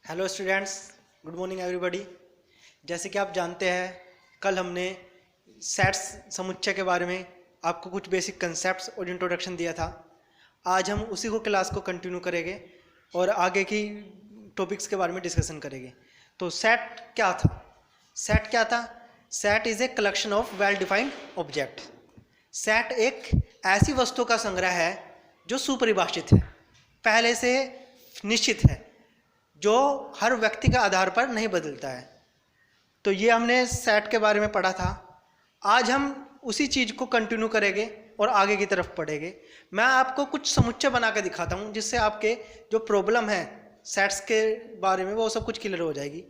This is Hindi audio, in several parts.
Hello students, good morning everybody. जैसे कि आप जानते हैं, कल हमने सेट्स समुच्चय के बारे में आपको कुछ बेसिक कंसेप्ट्स और इंट्रोडक्शन दिया था। आज हम उसी को क्लास को कंटिन्यू करेंगे और आगे की टॉपिक्स के बारे में डिस्कशन करेंगे। तो सेट क्या था? सेट क्या था? Set is a collection of well defined object. Set एक ऐसी वस्तु का संग्रह है जो सुपरिभाषित है, पहले से निश्चित है, जो हर व्यक्ति के आधार पर नहीं बदलता है। तो ये हमने सेट के बारे में पढ़ा था। आज हम उसी चीज़ को कंटिन्यू करेंगे और आगे की तरफ पढ़ेंगे। मैं आपको कुछ समुच्चय बना के दिखाता हूँ, जिससे आपके जो प्रॉब्लम है सेट्स के बारे में वो सब कुछ क्लियर हो जाएगी।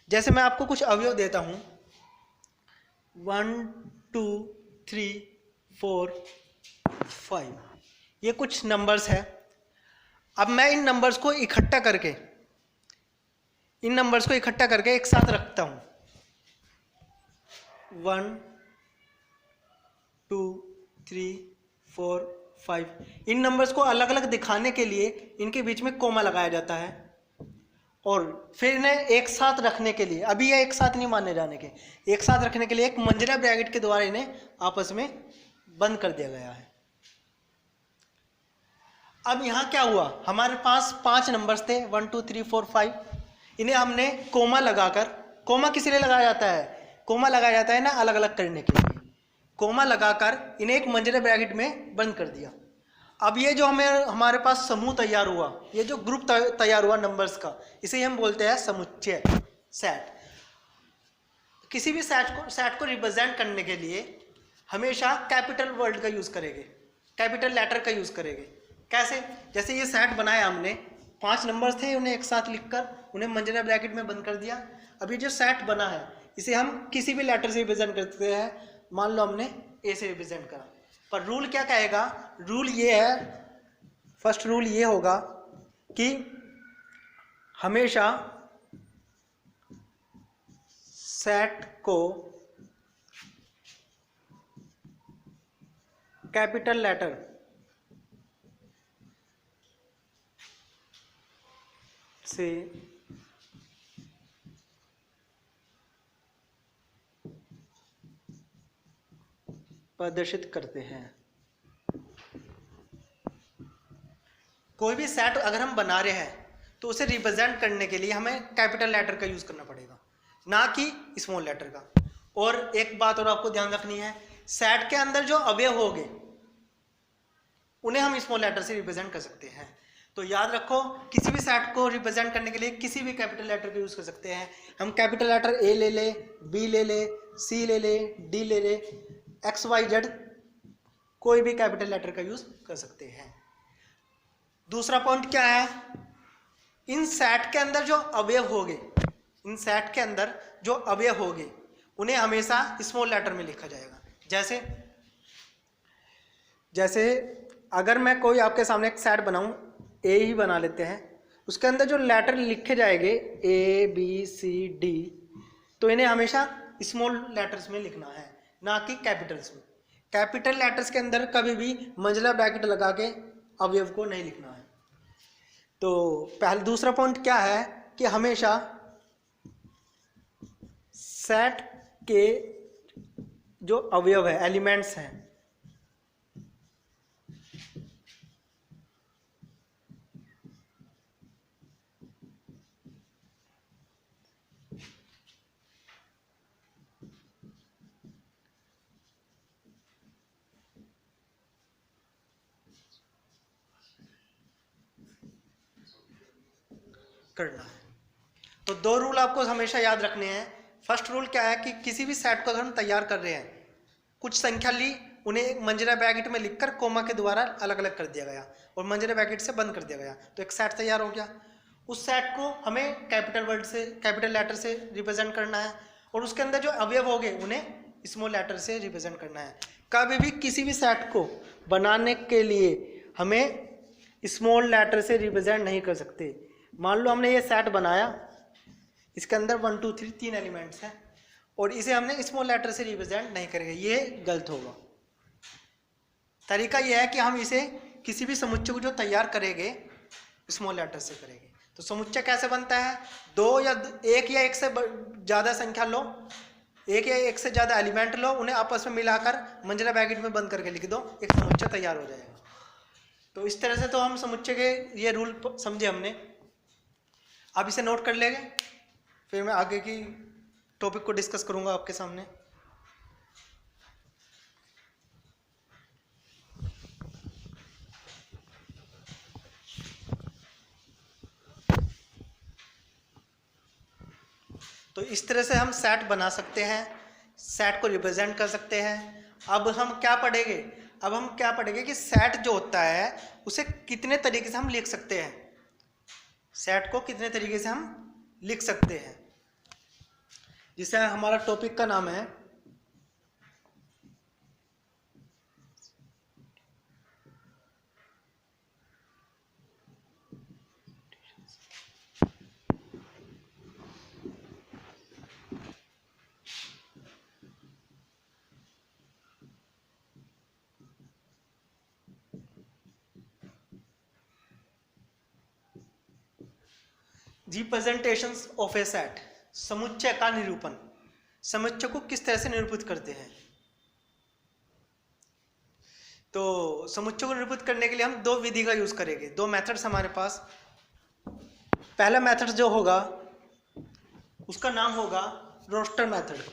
जैसे मैं आपको कुछ अवयव देता हूँ, 1 2 3 4 5, ये कुछ नंबर्स है। अब मैं इन नंबर्स को इकट्ठा करके एक साथ रखता हूं। 1 2 3 4 5। इन नंबर्स को अलग अलग दिखाने के लिए इनके बीच में कोमा लगाया जाता है, और फिर इन्हें एक साथ रखने के लिए, अभी ये एक साथ नहीं माने जाने के, एक साथ रखने के लिए एक मंजरा ब्रैकेट के द्वारा इन्हें आपस में बंद कर दिया गया है। अब यहाँ क्या हुआ, हमारे पास 5 नंबर्स थे, 1 2 3 4 5। इन्हें हमने कोमा लगाकर, कोमा किस लिए लगाया जाता है? कोमा लगाया जाता है ना अलग अलग करने के लिए। कोमा लगाकर इन्हें एक मंजरे ब्रैकेट में बंद कर दिया। अब ये जो हमारे पास समूह तैयार हुआ, ये जो ग्रुप तैयार हुआ नंबर्स का, इसे हम बोलते हैं समुच्चय, सेट। किसी भी सेट को रिप्रेजेंट करने के लिए हमेशा कैपिटल वर्ड का यूज करेंगे, कैपिटल लेटर का यूज करेंगे। कैसे? जैसे ये सेट बनाया हमने, 5 नंबर्स थे, उन्हें एक साथ लिखकर उन्हें मंजरा ब्रैकेट में बंद कर दिया। अब ये जो सेट बना है इसे हम किसी भी लेटर से रिप्रेजेंट करते हैं। मान लो हमने ए से रिप्रेजेंट करा, पर रूल क्या कहेगा? रूल ये है, फर्स्ट रूल ये होगा कि हमेशा सेट को कैपिटल लेटर से प्रदर्शित करते हैं। कोई भी सेट अगर हम बना रहे हैं तो उसे रिप्रेजेंट करने के लिए हमें कैपिटल लेटर का यूज करना पड़ेगा, ना कि स्मॉल लेटर का। और एक बात और आपको ध्यान रखनी है, सेट के अंदर जो अवयव होंगे उन्हें हम स्मॉल लेटर से रिप्रेजेंट कर सकते हैं। तो याद रखो, किसी भी सेट को रिप्रेजेंट करने के लिए किसी भी कैपिटल लेटर का यूज कर सकते हैं। हम कैपिटल लेटर ए ले ले, बी ले ले, सी ले ले, डी ले ले, एक्स वाई जेड, कोई भी कैपिटल लेटर का यूज कर सकते हैं। दूसरा पॉइंट क्या है? इन सेट के अंदर जो अवयव होंगे, उन्हें हमेशा स्मॉल लेटर में लिखा जाएगा। जैसे अगर मैं कोई आपके सामने एक सेट बनाऊं, ए ही बना लेते हैं, उसके अंदर जो लेटर लिखे जाएंगे ए बी सी डी, तो इन्हें हमेशा स्मॉल लेटर्स में लिखना है, ना कि कैपिटल्स में। कैपिटल लेटर्स के अंदर कभी भी मंझला ब्रैकेट लगा के अवयव को नहीं लिखना है। तो दूसरा पॉइंट क्या है कि हमेशा सेट के जो अवयव है, एलिमेंट्स हैं, करना है। तो 2 रूल आपको हमेशा याद रखने हैं। फर्स्ट रूल क्या है कि किसी भी सेट को अगर हम तैयार कर रहे हैं, कुछ संख्या ली, उन्हें एक मंजरा ब्रैकेट में लिखकर कोमा के द्वारा अलग अलग कर दिया गया और मंजरा ब्रैकेट से बंद कर दिया गया, तो एक सेट तैयार हो गया। उस सेट को हमें कैपिटल लेटर से रिप्रेजेंट करना है, और उसके अंदर जो अवयव होंगे उन्हें स्मॉल लेटर से रिप्रेजेंट करना है। कभी भी किसी भी सेट को बनाने के लिए हमें स्मॉल लेटर से रिप्रेजेंट नहीं कर सकते। मान लो हमने ये सेट बनाया, इसके अंदर 1 2 3 एलिमेंट्स हैं, और इसे हमने स्मॉल लेटर से रिप्रेजेंट नहीं करेंगे, ये गलत होगा। तरीका यह है कि हम इसे किसी भी समुच्चय को जो तैयार करेंगे स्मॉल लेटर से करेंगे। तो समुच्चय कैसे बनता है? दो या एक से ज़्यादा संख्या लो, एक या एक से ज़्यादा एलिमेंट लो, उन्हें आपस में मिलाकर मंजिला ब्रैकेट में बंद करके लिख दो, एक समुच्चय तैयार हो जाएगा। तो इस तरह से तो हम समुच्चय के ये रूल समझे हमने। आप इसे नोट कर लेंगे, फिर मैं आगे की टॉपिक को डिस्कस करूंगा आपके सामने। तो इस तरह से हम सेट बना सकते हैं, सेट को रिप्रेजेंट कर सकते हैं। अब हम क्या पढ़ेंगे कि सेट जो होता है उसे कितने तरीके से हम लिख सकते हैं, सेट को कितने तरीके से हम लिख सकते हैं। जिसे हमारा टॉपिक का नाम है रिप्रेजेंटेशंस ऑफ ए सेट, समुच्चय का निरूपण। समुच्चय को किस तरह से निरूपित करते हैं? तो समुच्चय को निरूपित करने के लिए हम दो विधि का यूज करेंगे, दो मेथड्स हमारे पास। पहला मेथड जो होगा उसका नाम होगा रोस्टर मेथड।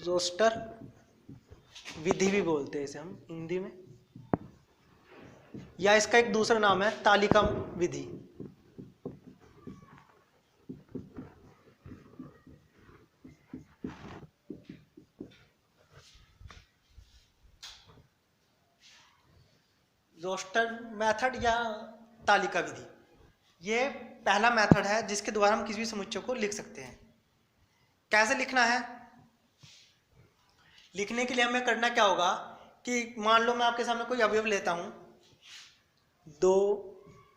रोस्टर विधि भी बोलते हैं इसे हम हिंदी में, या इसका एक दूसरा नाम है तालिका विधि। रोस्टर मेथड या तालिका विधि, ये पहला मेथड है जिसके द्वारा हम किसी भी समुच्चय को लिख सकते हैं। कैसे लिखना है? लिखने के लिए हमें करना क्या होगा कि मान लो मैं आपके सामने कोई अवयव लेता हूं, 2,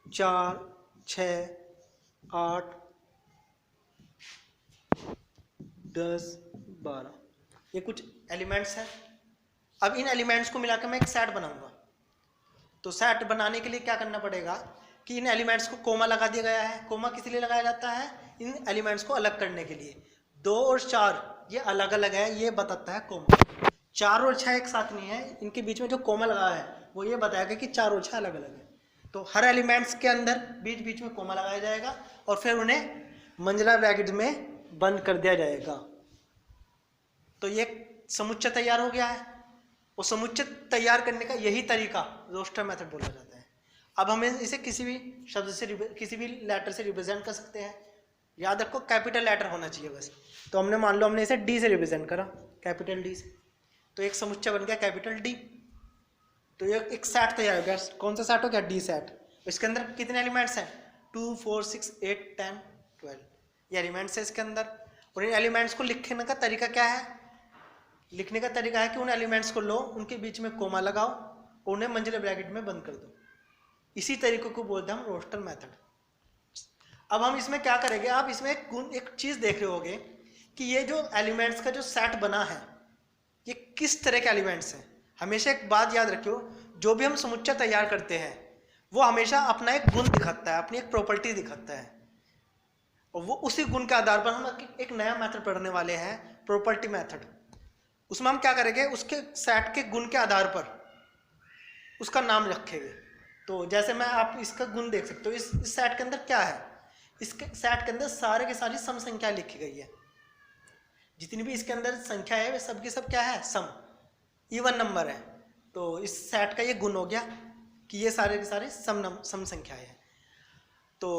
4, 6, 8, 10, 12, ये कुछ एलिमेंट्स हैं। अब इन एलिमेंट्स को मिलाकर मैं एक सेट बनाऊंगा। तो सेट बनाने के लिए क्या करना पड़ेगा कि इन एलिमेंट्स को कोमा लगा दिया गया है। कोमा किस लिए लगाया जाता है? इन एलिमेंट्स को अलग करने के लिए। 2 और 4 ये अलग अलग है, ये बताता है कोमा। 4 और 6 एक साथ नहीं है, इनके बीच में जो कोमा लगा है वो ये बताएगा कि 4 और 6 अलग अलग है। तो हर एलिमेंट्स के अंदर बीच बीच में कोमा लगाया जाएगा और फिर उन्हें मंजिला ब्रैकेट में बंद कर दिया जाएगा। तो ये समुच्चय तैयार हो गया है। और समुच्चय तैयार करने का यही तरीका रोस्टर मेथड बोला जाता है। अब हमें इसे किसी भी शब्द से, किसी भी लेटर से रिप्रेजेंट कर सकते हैं। याद रखो कैपिटल लेटर होना चाहिए बस। तो हमने मान लो हमने इसे डी से रिप्रेजेंट करा, कैपिटल डी से, तो एक समुच्चय बन गया कैपिटल डी। तो ये एक सेट तैयार हो गया। कौन सा सेट हो गया? D set. इसके अंदर कितने एलिमेंट्स हैं? 2, 4, 6, 8, 10, 12 ये एलिमेंट्स है इसके अंदर। और इन एलिमेंट्स को लिखने का तरीका क्या है? लिखने का तरीका है कि उन एलिमेंट्स को लो, उनके बीच में कोमा लगाओ, उन्हें मंजिला ब्रैकेट में बंद कर दो। इसी तरीके को बोलते हैं हम रोस्टर मेथड। अब हम इसमें क्या करेंगे? आप इसमें एक चीज देख रहे होगे कि ये जो एलिमेंट्स का जो सेट बना है ये किस तरह के एलिमेंट्स हैं। हमेशा एक बात याद रखियो, जो भी हम समुच्चय तैयार करते हैं वो हमेशा अपना एक गुण दिखाता है, अपनी एक प्रॉपर्टी दिखाता है। और वो उसी गुण के आधार पर हम एक नया मेथड पढ़ने वाले हैं, प्रॉपर्टी मेथड। उसमें हम क्या करेंगे? उसके सेट के गुण के आधार पर उसका नाम रखेंगे। तो जैसे मैं आप इसका गुण देख सकते हो, इस सेट के अंदर क्या है? इसके सेट के अंदर सारे के सारी सम संख्या लिखी गई है। जितनी भी इसके अंदर संख्या है वे सब की सब क्या है? सम, इवन नंबर है। तो इस सेट का ये गुण हो गया कि ये सारे के सारे सम संख्या है। तो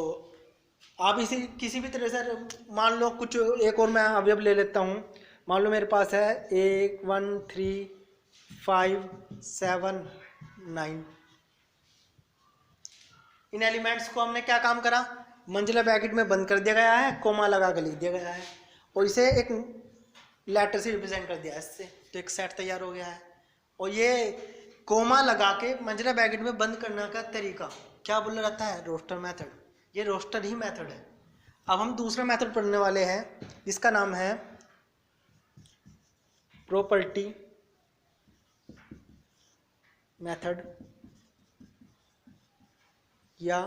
आप इसी किसी भी तरह से मान लो, कुछ एक और मैं अवयव ले लेता हूँ। मान लो मेरे पास है 1, 1, 3, 5, 7, 9। इन एलिमेंट्स को हमने क्या काम करा? मंजिला ब्रैकेट में बंद कर दिया गया है, कोमा लगा कर लिख दिया गया है और इसे एक लेटर से रिप्रेजेंट कर दिया इससे। तो एक सेट तैयार हो गया है। और ये कोमा लगा के मंजिला ब्रैकेट में बंद करने का तरीका क्या बोला जाता है? Roster method. ये रोस्टर ही मेथड है। अब हम दूसरा मेथड पढ़ने वाले हैं जिसका नाम है प्रॉपर्टी मेथड या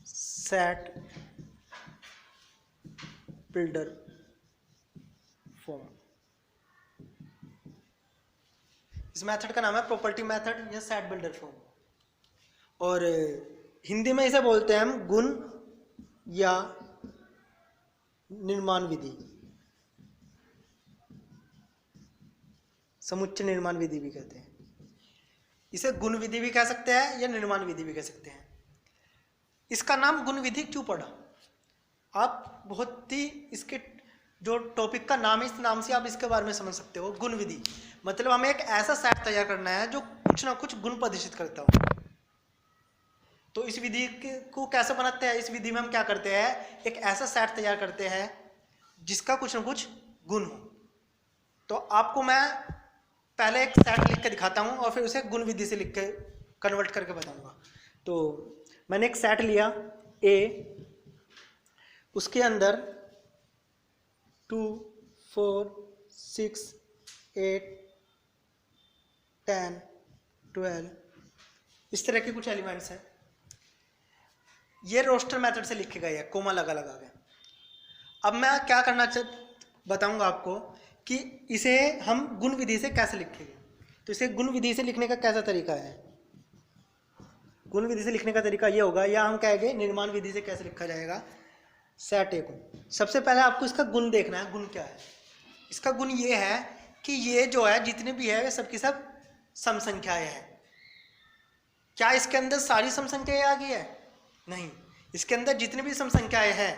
सेट बिल्डर फॉर्म। इस मेथड का नाम है प्रॉपर्टी मेथड या सेट बिल्डर फॉर्म, और हिंदी में इसे बोलते हैं हम गुण या निर्माण विधि, समुच्चय निर्माण विधि भी कहते हैं। इसे गुण विधि भी कह सकते हैं या निर्माण विधि भी कह सकते हैं। इसका नाम गुण विधि क्यों पड़ा? आप बहुत ही इसके जो टॉपिक का नाम है, इस नाम से आप इसके बारे में समझ सकते हो। गुण विधि मतलब हमें एक ऐसा सेट तैयार करना है जो कुछ ना कुछ गुण प्रदर्शित करता हो। तो इस विधि को कैसे बनाते हैं? इस विधि में हम क्या करते हैं, एक ऐसा सेट तैयार करते हैं जिसका कुछ ना कुछ गुण हो। तो आपको मैं पहले एक सेट लिख के दिखाता हूँ और फिर उसे गुण विधि से लिख के कन्वर्ट करके बताऊंगा। तो मैंने एक सेट लिया ए, उसके अंदर 2, 4, 6, 8, 10, 12 इस तरह के कुछ एलिमेंट्स हैं। ये रोस्टर मेथड से लिखे गए हैं, कोमा लगा लगा के। अब मैं क्या करना बताऊंगा आपको कि इसे हम गुण विधि से कैसे लिखेंगे। तो इसे गुण विधि से लिखने का कैसा तरीका है? गुण विधि से लिखने का तरीका ये होगा, या हम कहेंगे निर्माण विधि से कैसे लिखा जाएगा सेट ए को। सबसे पहले आपको इसका गुण देखना है। गुण क्या है? इसका गुण ये है कि ये जो है जितने भी है वे सबकी सब सम संख्याएं हैं। क्या इसके अंदर सारी सम संख्याएं आ गई है? नहीं, इसके अंदर जितनी भी सम संख्याएं हैं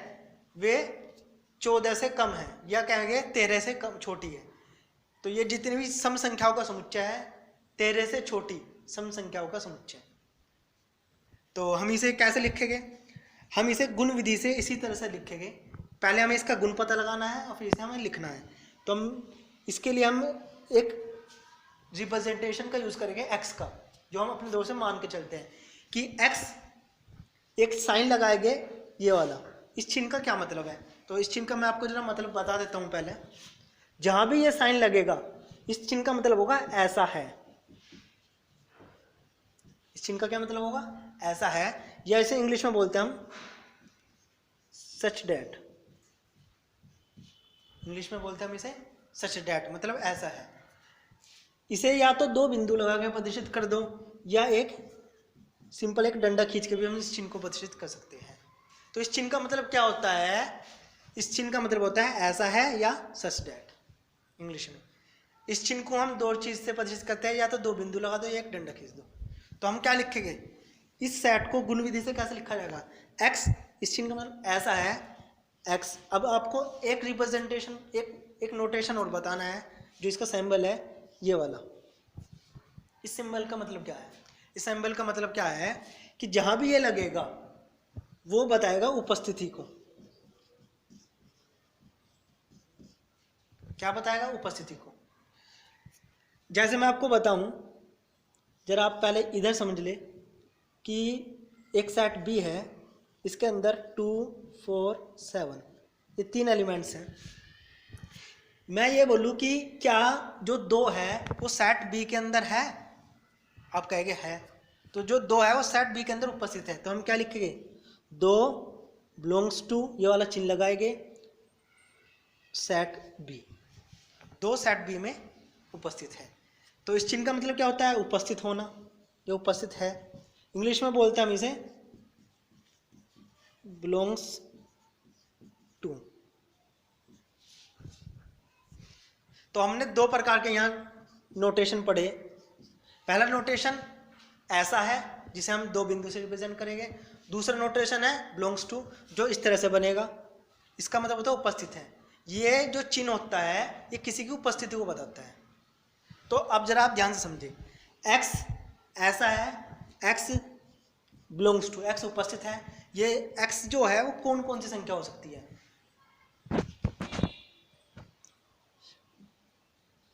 वे 14 से कम है, या कहेंगे 13 से कम छोटी है। तो ये जितनी भी सम संख्याओं का समुच्चय है 13 से छोटी सम संख्याओं का समुच्चय। तो हम इसे कैसे लिखेंगे? हम इसे गुण विधि से इसी तरह से लिखेंगे। पहले हमें इसका गुण पता लगाना है और फिर इसे हमें लिखना है। तो हम इसके लिए हम एक रिप्रेजेंटेशन का यूज करेंगे एक्स का, जो हम अपने दौर से मान के चलते हैं कि एक्स एक साइन लगाएंगे ये वाला। इस चिन्ह का क्या मतलब है? तो इस चिन्ह का मैं आपको जरा मतलब बता देता हूँ। पहले जहां भी ये साइन लगेगा इस चिन्ह का मतलब होगा ऐसा है। इस चिन्ह का क्या मतलब होगा? ऐसा है, या इसे इंग्लिश में बोलते हैं हम सच डैट। इंग्लिश में बोलते हैं हम इसे सच डैट, मतलब ऐसा है। इसे या तो 2 बिंदु लगा के प्रदर्शित कर दो, या एक सिंपल एक डंडा खींच के भी हम इस चिन्ह को प्रदर्शित कर सकते हैं। तो इस चिन्ह का मतलब क्या होता है? इस चिन्ह का मतलब होता है ऐसा है या सच डैट इंग्लिश में। इस चिन्ह को हम 2 चीज से प्रदर्शित करते हैं, या तो 2 बिंदु लगा दो या एक डंडा खींच दो। तो हम क्या लिखेंगे? इस सेट को गुण विधि से कैसे लिखा जाएगा? एक्स, इस चिन्ह का मतलब ऐसा है एक्स। अब आपको एक रिप्रेजेंटेशन एक नोटेशन और बताना है। जो इसका सिंबल है ये वाला, इस सिंबल का मतलब क्या है? इस सिंबल का मतलब क्या है कि जहां भी ये लगेगा वो बताएगा उपस्थिति को। क्या बताएगा? उपस्थिति को। जैसे मैं आपको बताऊं, जरा आप पहले इधर समझ ले कि एक सेट बी है, इसके अंदर 2, 4, 7 ये 3 एलिमेंट्स हैं। मैं ये बोलूं कि क्या जो 2 है वो सेट बी के अंदर है? आप कहेंगे है। तो जो 2 है वो सेट बी के अंदर उपस्थित है। तो हम क्या लिखेंगे? 2 बिलोंग्स टू, ये वाला चिन्ह लगाएंगे, सेट बी। 2 सेट बी में उपस्थित है। तो इस चिन्ह का मतलब क्या होता है? उपस्थित होना। ये उपस्थित है। इंग्लिश में बोलते हैं हम इसे बिलोंग्स टू। तो हमने 2 प्रकार के यहाँ नोटेशन पढ़े। पहला नोटेशन ऐसा है जिसे हम 2 बिंदु से रिप्रेजेंट करेंगे। दूसरा नोटेशन है बिलोंग्स टू, जो इस तरह से बनेगा। इसका मतलब होता है उपस्थित है। ये जो चिन्ह होता है ये किसी की उपस्थिति को बताता है। तो अब जरा आप ध्यान से समझिए, एक्स ऐसा है, एक्स बिलोंग्स टू, एक्स उपस्थित है। ये एक्स जो है वो कौन कौन सी संख्या हो सकती है?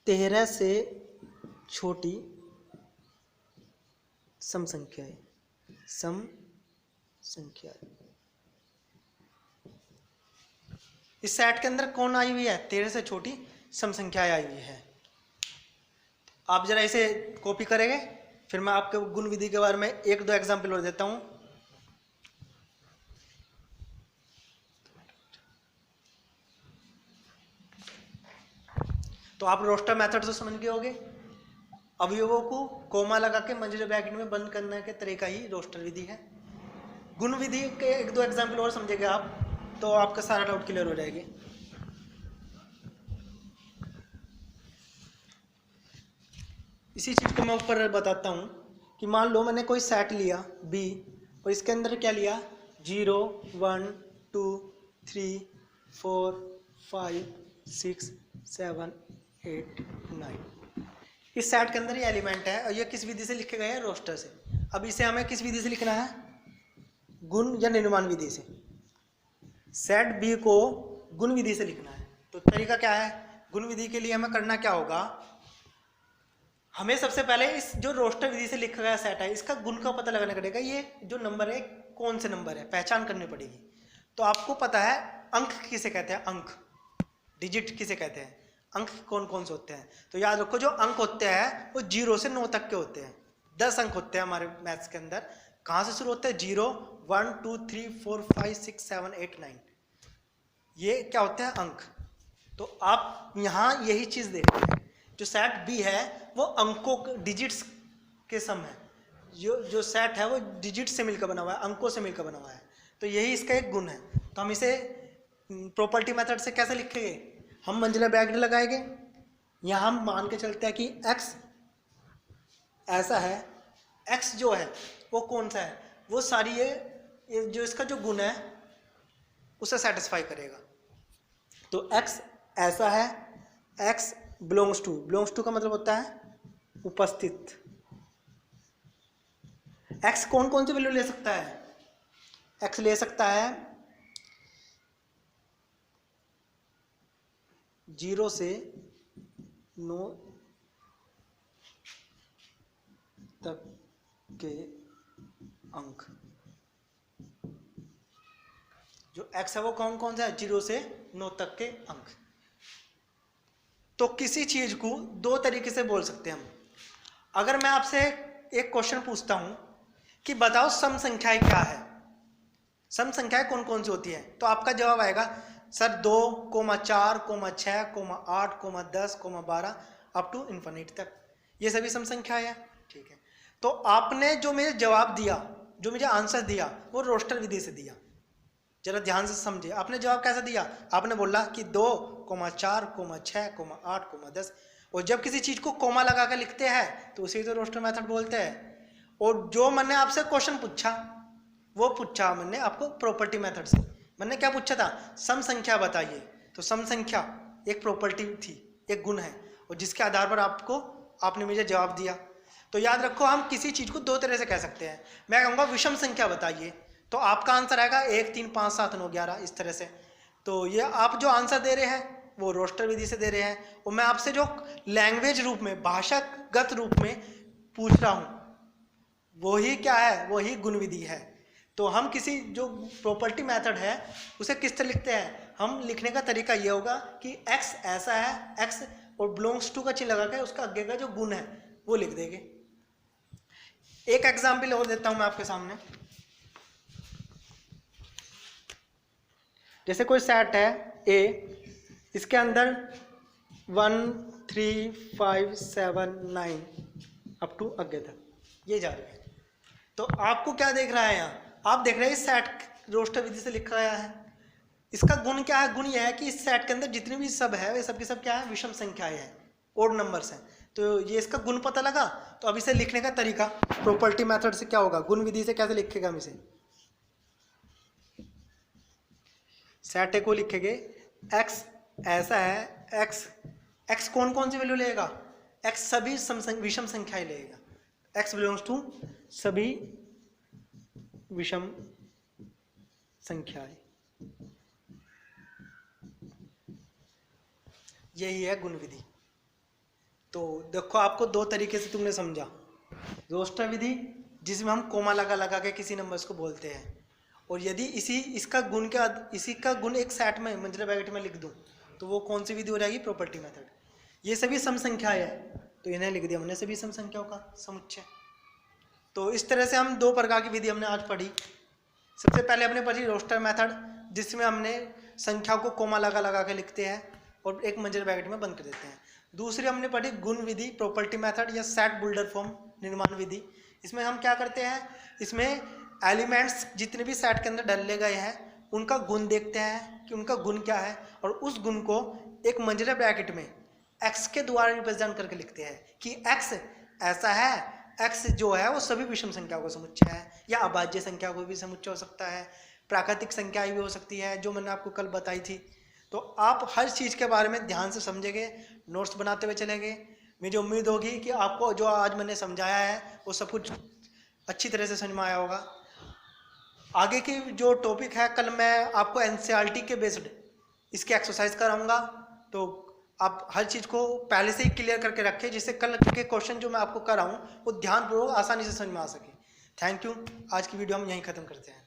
13 से छोटी सम संख्याएं, सम संख्याएं। इस सेट के अंदर कौन आई हुई है? 13 से छोटी सम संख्याएं आई हुई है। आप जरा इसे कॉपी करेंगे, फिर मैं आपके गुण विधि के बारे में एक दो एग्जाम्पल और देता हूं। तो आप रोस्टर मेथड तो समझ गए होंगे। अवयवों को कोमा लगा के मंजिला ब्रैकेट में बंद करने के तरीका ही रोस्टर विधि है। गुण विधि के एक दो एग्जाम्पल और समझेंगे आप, तो आपका सारा डाउट क्लियर हो जाएगी। इसी चीज को मैं ऊपर बताता हूं कि मान लो मैंने कोई सेट लिया बी और इसके अंदर क्या लिया 0 1 2 3 4 5 6 7 8 9। इस सेट के अंदर ये एलिमेंट है और ये किस विधि से लिखे गए हैं, रोस्टर से। अब इसे हमें किस विधि से लिखना है, गुण या निर्माण विधि से। सेट बी को गुण विधि से लिखना है। तो तरीका क्या है, गुण विधि के लिए हमें करना क्या होगा, हमें सबसे पहले इस जो रोस्टर विधि से लिखा गया सेट है इसका गुण का पता लगाना पड़ेगा। ये जो नंबर है कौन से नंबर है, पहचान करनी पड़ेगी। तो आपको पता है अंक किसे कहते हैं, अंक डिजिट किसे कहते हैं, अंक कौन कौन से होते हैं। तो याद रखो जो अंक होते हैं वो 0 से 9 तक के होते हैं। 10 अंक होते हैं हमारे मैथ्स के अंदर। कहाँ से शुरू होते हैं, 0 1 2 3 4 5 6 7 8 9। ये क्या होते हैं, अंक। तो आप यहाँ यही चीज देखते हैं, जो सेट बी है वो अंकों डिजिट्स के सम है। जो सेट है वो डिजिट से मिलकर बना हुआ है, अंकों से मिलकर बना हुआ है। तो यही इसका एक गुण है। तो हम इसे प्रॉपर्टी मेथड से कैसे लिखेंगे, हम मंजिला ब्रैकेट लगाएंगे। यहाँ हम मान के चलते हैं कि x ऐसा है, x जो है वो कौन सा है, वो सारी ये जो इसका जो गुण है उसे सेटिस्फाई करेगा। तो x ऐसा है, x बिलोंग्स टू का मतलब होता है उपस्थित। x कौन कौन सी वैल्यू ले सकता है, x ले सकता है 0 से 9 तक के अंक। जो x है वो कौन कौन सा है, 0 से 9 तक के अंक। तो किसी चीज को दो तरीके से बोल सकते हैं हम। अगर मैं आपसे एक क्वेश्चन पूछता हूं कि बताओ सम संख्याएं क्या है, सम संख्याएं कौन कौन सी होती है, तो आपका जवाब आएगा सर 2, 4, 6, 8, 10, 12 अप टू इन्फिनिट तक। ये सभी सम संख्याएं हैं, ठीक है। तो आपने जो मुझे जवाब दिया, जो मुझे आंसर दिया, वो रोस्टर विधि से दिया। जरा ध्यान से समझिए, आपने जवाब कैसा दिया, आपने बोला कि 2, 4, 6, 8, 10। और जब किसी चीज को कोमा लगा कर लिखते हैं तो उसे तो रोस्टर मेथड बोलते हैं। और जो मैंने आपसे क्वेश्चन पूछा वो पूछा मैंने आपको प्रॉपर्टी मेथड से। मैंने क्या पूछा था, सम संख्या बताइए। तो सम संख्या एक प्रॉपर्टी थी, एक गुण है, और जिसके आधार पर आपने मुझे जवाब दिया। तो याद रखो हम किसी चीज को दो तरह से कह सकते हैं। मैं कहूँगा विषम संख्या बताइए, तो आपका आंसर आएगा 1 3 5 7 9 11 इस तरह से। तो ये आप जो आंसर दे रहे हैं वो रोस्टर विधि से दे रहे हैं, और मैं आपसे जो लैंग्वेज रूप में, भाषागत रूप में पूछ रहा हूँ वही क्या है, वही गुण विधि है। तो हम किसी जो प्रॉपर्टी मेथड है उसे किस तरह लिखते हैं, हम लिखने का तरीका ये होगा कि x ऐसा है, x और बिलोंग्स टू का चिन्ह लगा के उसका आगे का जो गुण है वो लिख देंगे। एक एग्जाम्पल और देता हूं मैं आपके सामने। जैसे कोई सेट है A, इसके अंदर 1 3 5 7 9 अप टू आगे तक ये जा रही है। तो आपको क्या देख रहा है, यहाँ आप देख रहे हैं इस सेट रोस्टर विधि से लिखा गया है। इसका गुण क्या है, गुण यह है कि इस सेट के अंदर जितने भी सब है वे सब के सब क्या है, विषम संख्याएं हैं, ओड नंबर्स हैं। तो ये इसका गुण पता लगा। तो अब इसे लिखने का तरीका प्रॉपर्टी मेथड से क्या होगा, गुण विधि से कैसे लिखेगा हम इसे। सेट ए को लिखेंगे x ऐसा है, x कौन कौन सी वैल्यू लेगा, x सभी विषम संख्याएं लेगा। x बिलोंग्स टू सभी विषम संख्याएं। यही है गुण विधि। तो देखो आपको दो तरीके से तुमने समझा, रोस्टर विधि जिसमें हम कोमा लगा के किसी नंबर्स को बोलते हैं, और यदि इसी का गुण एक सेट में मंजिला ब्रैकेट में लिख दूं तो वो कौन सी विधि हो जाएगी? Property method. ये सभी सम संख्याएं है तो इन्हें लिख दिया हमने सभी सम संख्याओं का समुच्चय। तो इस तरह से हम दो प्रकार की विधि हमने आज पढ़ी। सबसे पहले हमने पढ़ी रोस्टर मेथड, जिसमें हमने संख्याओं को कोमा लगा लगा के लिखते हैं और एक मंजर ब्रैकेट में बंद कर देते हैं। दूसरी हमने पढ़ी गुण विधि, प्रॉपर्टी मेथड या सेट बुल्डर फॉर्म निर्माण विधि। इसमें हम क्या करते हैं, इसमें एलिमेंट्स जितने भी सेट के अंदर डाले गए हैं उनका गुण देखते हैं कि उनका गुण क्या है, और उस गुण को एक मंजर ब्रैकेट में x के द्वारा रिप्रेजेंट करके लिखते हैं कि x ऐसा है। x जो है वो सभी विषम संख्याओं का समुच्चय है, या अभाज्य संख्या को भी समुच्चय हो सकता है, प्राकृतिक संख्याएं भी हो सकती है, जो मैंने आपको कल बताई थी। तो आप हर चीज़ के बारे में ध्यान से समझेंगे, नोट्स बनाते हुए चलेंगे। मुझे उम्मीद होगी कि आपको जो आज मैंने समझाया है वो सब कुछ अच्छी तरह से समझ में आया होगा। आगे की जो टॉपिक है कल मैं आपको एनसीईआरटी के बेस्ड इसके एक्सरसाइज कराऊंगा, तो आप हर चीज़ को पहले से ही क्लियर करके रखें, जिससे कल के क्वेश्चन जो मैं आपको कराऊं वो ध्यानपूर्वक आसानी से समझ में आ सके। Thank you. आज की वीडियो हम यहीं ख़त्म करते हैं।